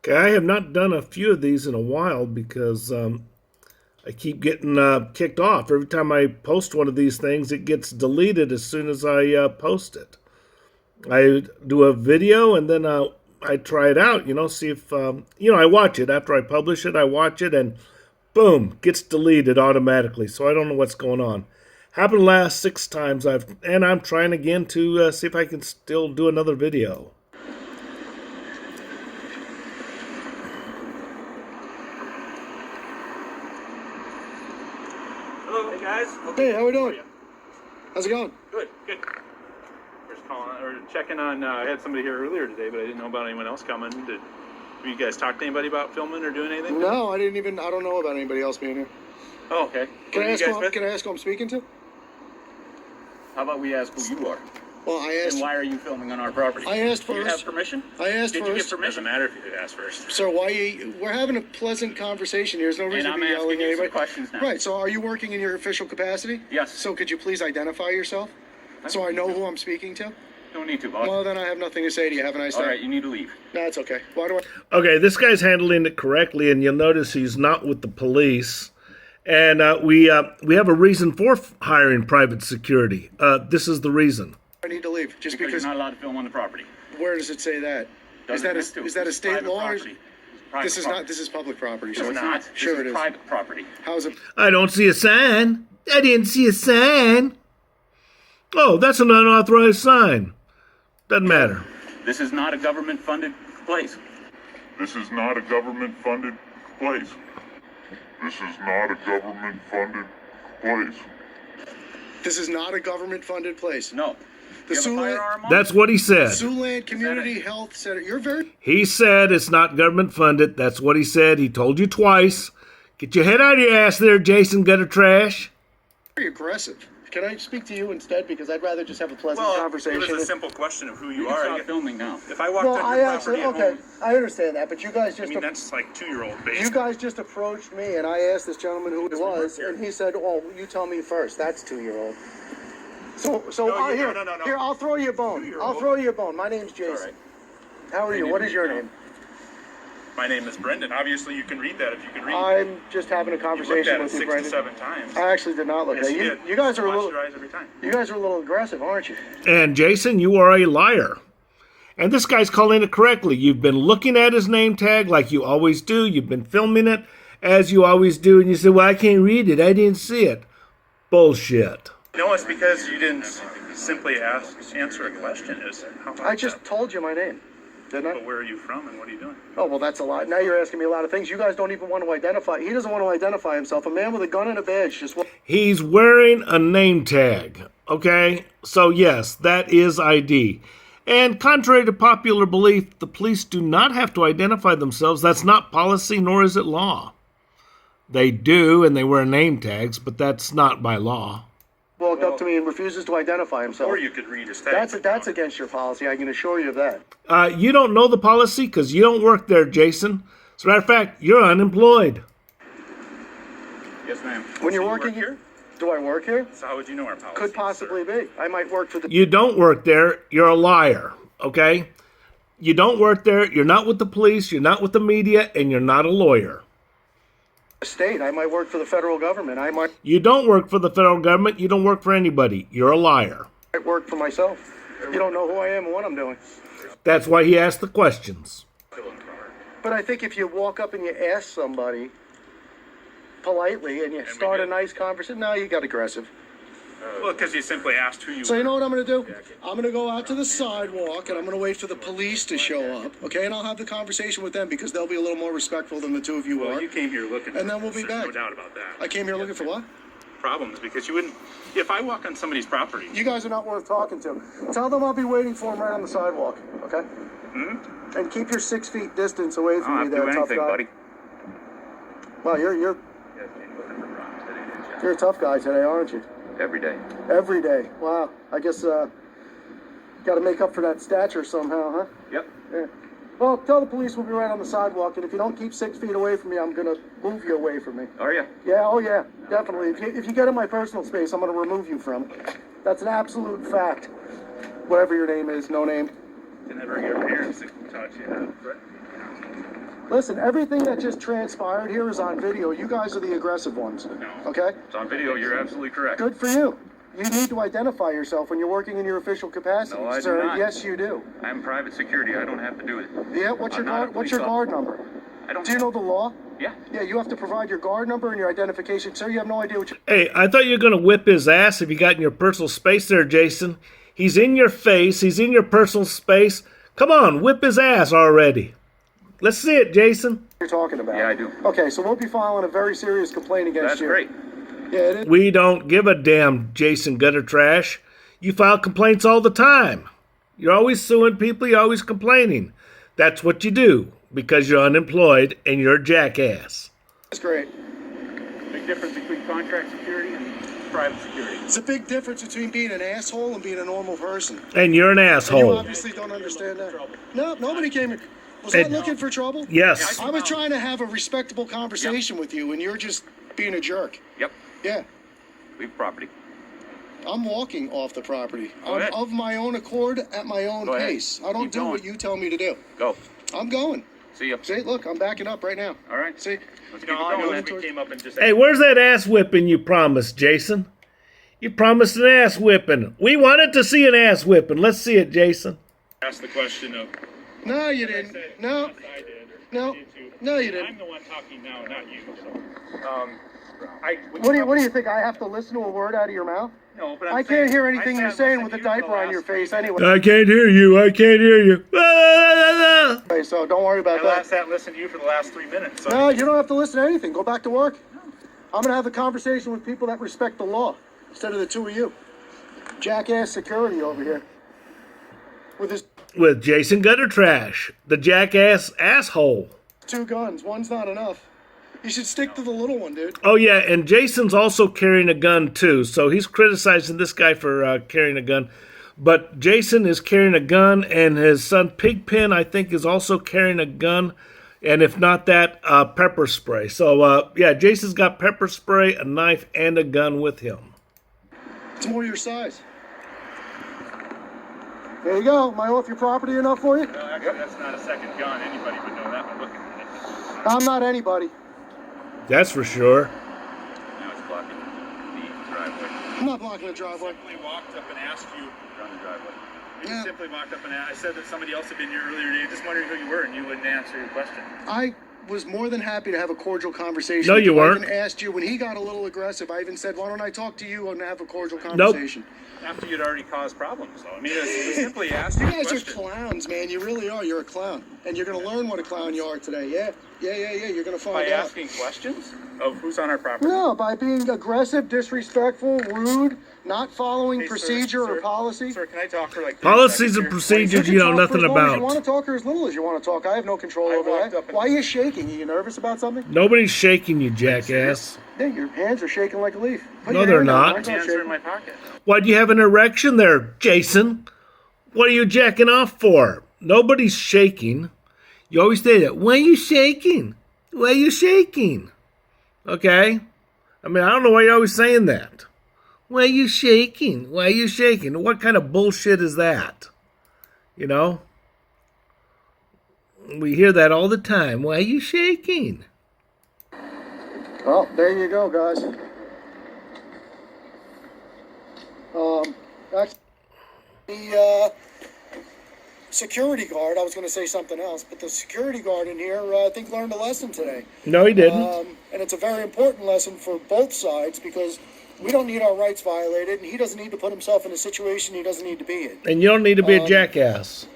Okay, I have not done a few of these in a while because I keep getting kicked off. Every time I post one of these things, it gets deleted as soon as I post it. I do a video and then I try it out, see if, I watch it. After I publish it, I watch it and boom, gets deleted automatically. So I don't know what's going on. Happened the last 6 times and I'm trying again to see if I can still do another video. Hello, hey guys. Hey, how we doing? How's it going? Good, good. We're just calling or checking on. I had somebody here earlier today, but I didn't know about anyone else coming. Have you guys talked to anybody about filming or doing anything? No, I don't know about anybody else being here. Oh, okay. Can I ask who I'm speaking to? How about we ask who you are? Well, I asked. And why are you filming on our property? I asked Do you first. have permission? I asked Did first. you get permission? Doesn't matter if you ask first. So we're having a pleasant conversation here. There's no reason And I'm to be yelling asking at you some anybody. questions now. Right. So are you working in your official capacity? Yes. So could you please identify yourself, so I know who I'm speaking to? Don't need to, boss. Well, then I have nothing to say to you. Have a nice day. All right, you need to leave. That's okay. Why do I? Okay, this guy's handling it correctly, and you'll notice he's not with the police. And we have a reason for hiring private security. This is the reason. I need to leave just Because because. you're not allowed to film on the property. Where does it say that? Is that Doesn't have to. is that a This is state private law? Or property. It's private this is property. not. This is public property. No, So it's not. Sure, This it is is. private property. How's it? I don't see a sign. I didn't see a sign. Oh, that's an unauthorized sign. Doesn't matter. This is not a government-funded place. This is not a government-funded place. This is not a government-funded place. This is not a government-funded place. No. The You have a Siouxland, firearm on? That's what he said. Siouxland Community Health Center. You're very He said it's not government funded. That's what he said. He told you twice. Get your head out of your ass there, Jason Gutter Trash. aggressive. Can I speak to you instead? Because I'd rather just have a pleasant Well, conversation. it was a simple question of who you You can are. stop filming now. If I walked well, on I your actually, property at home, I understand that, but you guys I just mean that's like 2-year-old base. you guys just approached me, and I asked this gentleman who it was, and he said, "Oh, you tell me first." That's 2-year-old. So No, here, no. here, I'll throw you a bone. 2-year-old. I'll throw you a bone. My name's Jason. All right. How are I you? need What to is your read name? My name is Brendan. Obviously, you can read that if you can read. I'm just having a You looked conversation at it with you, 6 to Brendan. 7 times. I actually did not look Yes, at you you. did. You guys are a Watch little. your eyes every time. You guys are a little aggressive, aren't you? And Jason, you are a liar. And this guy's calling it correctly. You've been looking at his name tag like you always do. You've been filming it as you always do. And you say, well, I can't read it. I didn't see it. Bullshit. No, it's because you didn't simply answer a question. Is how about I just that? told you my name, didn't I? But where are you from and what are you doing? Oh, well, that's a lot. Now you're asking me a lot of things. You guys don't even want to identify. He doesn't want to identify himself. A man with a gun and a badge just. He's wearing a name tag. Okay? So, yes, that is ID. And contrary to popular belief, the police do not have to identify themselves. That's not policy, nor is it law. They do, and they wear name tags, but that's not by law. Walked up to me and refuses to identify himself. Or you could read his tag. That's against your policy. I can assure you of that. You don't know the policy because you don't work there, Jason. As a matter of fact, you're unemployed. Yes, ma'am. When you're you work working here? do I work here? So how would you know our policy? Could possibly be. I might work for the You don't work there. You're a liar. Okay? You don't work there. You're not with the police. You're not with the media. And you're not a lawyer. state. I might work for the federal government. I might You don't work for the federal government. You don't work for anybody. You're a liar. work for myself. You don't know who I am and what I'm doing. That's why he asked the questions. But I think if you walk up and you ask somebody politely and you start a did. nice conversation, now you got aggressive. Well, because you simply asked who you So were. you know what I'm going to do? I'm going to go out to the sidewalk and I'm going to wait for the police to show up, okay? And I'll have the conversation with them because they'll be a little more respectful than the two of you Well, are. you came here looking. And then we'll be There's back. No doubt about that. I came here looking for what? Problems because you wouldn't. If I walk on somebody's property, You guys are not worth talking to. Tell them I'll be waiting for them right on the sidewalk, okay? And keep your 6 feet distance away I from don't me have to there, do tough anything, guy. buddy. Well, you're a tough guy today, aren't you? Every day. Every day. Wow. I guess got to make up for that stature somehow, huh? Yep. Yeah. Well, tell the police we'll be right on the sidewalk, and if you don't keep 6 feet away from me, I'm gonna move you away from me. Are you? Yeah. Oh yeah. Definitely. If you get in my personal space, I'm gonna remove you from it. That's an absolute fact. Whatever your name is, no name. whenever your parents taught you how to threaten Listen, everything that just transpired here is on video. You guys are the aggressive ones. No. Okay? It's on video, you're absolutely correct. Good for you. You need to identify yourself when you're working in your official capacity, No, I do sir. not. Yes, you do. I'm private security, I don't have to do it. Yeah, what's your I'm not a guard? What's your police guard number? I don't Do you know the law? Yeah. Yeah, you have to provide your guard number and your identification. Sir, you have no idea what you... Hey, I thought you were going to whip his ass if you got in your personal space there, Jason. He's in your face. He's in your personal space. Come on, whip his ass already. Let's see it, Jason. you're talking about. Yeah, I do. Okay, so we'll be filing a very serious complaint against That's you. great. Yeah, it is. We don't give a damn, Jason Gutter Trash. You file complaints all the time. You're always suing people. You're always complaining. That's what you do because you're unemployed and you're a jackass. It's great. Big difference between contract security and private security. It's a big difference between being an asshole and being a normal person. And you're an And you asshole. obviously don't understand that. No, nobody came here. Was Hey, I looking for trouble? Yes. I was trying to have a respectable conversation with you, and you're just being a jerk. Yep, Yeah. leave property. I'm walking off the property. Go ahead. Of my own accord, at my own Go ahead. pace. I don't Keep do going. what you tell me to do. Go. I'm going. See ya. See, look, I'm backing up right now. All right. See? Let's keep it going. We came up and just Hey, where's that ass whipping you promised, Jason? You promised an ass whipping. We wanted to see an ass whipping. Let's see it, Jason. Ask the question of. No, you didn't. No. I did. No. You too. No, you I'm didn't. the one talking now, not you. So. What do you think? I have to listen to a word out of your mouth? No, but I can't hear anything you're saying with a diaper on your face anyway. I can't hear you. I can't hear you. Okay, so don't worry about that. sat and listened to you for the last 3 minutes. So No, you don't have to listen to anything. Go back to work. I'm going to have a conversation with people that respect the law instead of the two of you. Jackass security over here. With his With Jason Gutter Trash, the jackass asshole. 2 guns. One's not enough. You should stick to the little one, dude. Oh, yeah, and Jason's also carrying a gun, too. So he's criticizing this guy for carrying a gun. But Jason is carrying a gun, and his son Pigpen, I think, is also carrying a gun. And if not that, pepper spray. So, yeah, Jason's got pepper spray, a knife, and a gun with him. It's more your size. There you go. Am I off your property enough for you? actually, that's not a second gun. Anybody would know that by looking at it. I'm not anybody. That's for sure. now it's blocking the driveway. I'm not blocking the driveway. Simply walked up and asked you. Around the driveway. You Yeah. simply walked up and I said that somebody else had been here earlier today, just wondering who you were, and you wouldn't answer your question. I was more than happy to have a cordial conversation. No, with you I weren't. even asked you when he got a little aggressive. I even said, "Why don't I talk to you and have a cordial conversation?" After you'd already caused problems, though. I mean, we simply asked You you a guys are question. clowns, man. You really are. You're a clown, and you're gonna learn what a clown you are today. Yeah. You're gonna find By out. asking questions of who's on our property. No, by being aggressive, disrespectful, rude, not following Hey, sir, procedure or sir, policy. Sir, can I talk for like 30 Policies seconds and here? procedures You you can know talk for nothing as long as you want about. to talk or as little as you want to talk. I have no control I over walked that. up and- Why are you shaking? Are you nervous about something? Nobody's shaking you, jackass. Yeah, your hands are shaking like a leaf. Put No, your they're hand down. not. Mine's Hands are shaking. in my pocket. Why do you have an erection there, Jason? What are you jacking off for? Nobody's shaking. You always say that. Why are you shaking? Why are you shaking? Okay? I mean, I don't know why you're always saying that. Why are you shaking? Why are you shaking? What kind of bullshit is that? You know? We hear that all the time. Why are you shaking? Well, there you go, guys. Actually, the security guard, I was going to say something else, but the security guard in here, I think, learned a lesson today. No, he didn't. And it's a very important lesson for both sides because we don't need our rights violated, and he doesn't need to put himself in a situation he doesn't need to be in. And you don't need to be a jackass.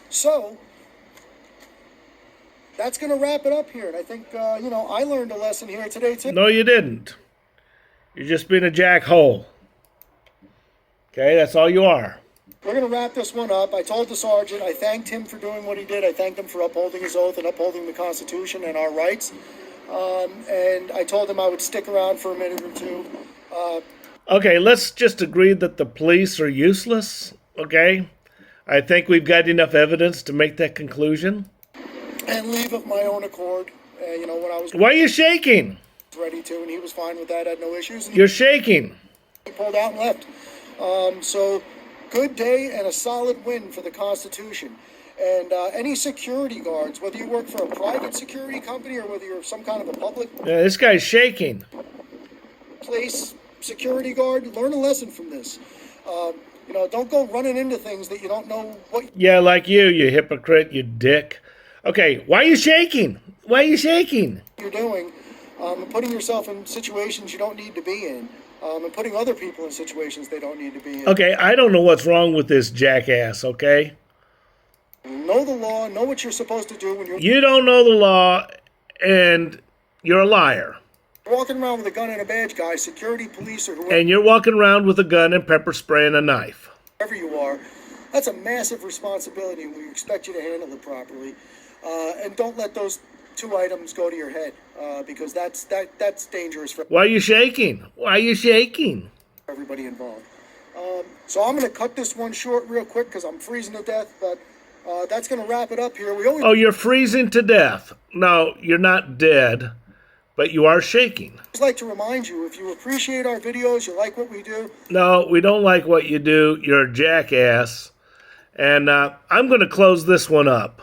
So, that's going to wrap it up here. And I think, I learned a lesson here today, too. No, you didn't. You're just being a jackhole. Okay, that's all you are. We're going to wrap this one up. I told the sergeant, I thanked him for doing what he did. I thanked him for upholding his oath and upholding the Constitution and our rights. And I told him I would stick around for a minute or two. Okay, let's just agree that the police are useless, okay? I think we've got enough evidence to make that conclusion. And leave of my own accord, when I was Why are you shaking? ready to, and he was fine with that, had no issues. And You're shaking. he pulled out and left. So good day and a solid win for the Constitution. And any security guards, whether you work for a private security company or whether you're some kind of a public Yeah, this guy's shaking. place security guard, learn a lesson from this. Don't go running into things that you don't know what Yeah, like you hypocrite, you dick. Okay, why are you shaking? Why are you shaking? you're doing, and putting yourself in situations you don't need to be in, and putting other people in situations they don't need to be in. Okay, I don't know what's wrong with this jackass, okay? Know the law, know what you're supposed to do when you're You don't know the law, and you're a liar. walking around with a gun and a badge, guys, security, police, or And you're walking around with a gun and pepper spray and a knife. whoever you are. That's a massive responsibility, and we expect you to handle it properly. And don't let those two items go to your head, because that's dangerous for Why are you shaking? Why are you shaking? everybody involved. So I'm going to cut this one short real quick because I'm freezing to death, but that's going to wrap it up here. We always Oh, you're freezing to death. No, you're not dead, but you are shaking. like to remind you, if you appreciate our videos, you like what we do, No, we don't like what you do. You're a jackass. And I'm going to close this one up.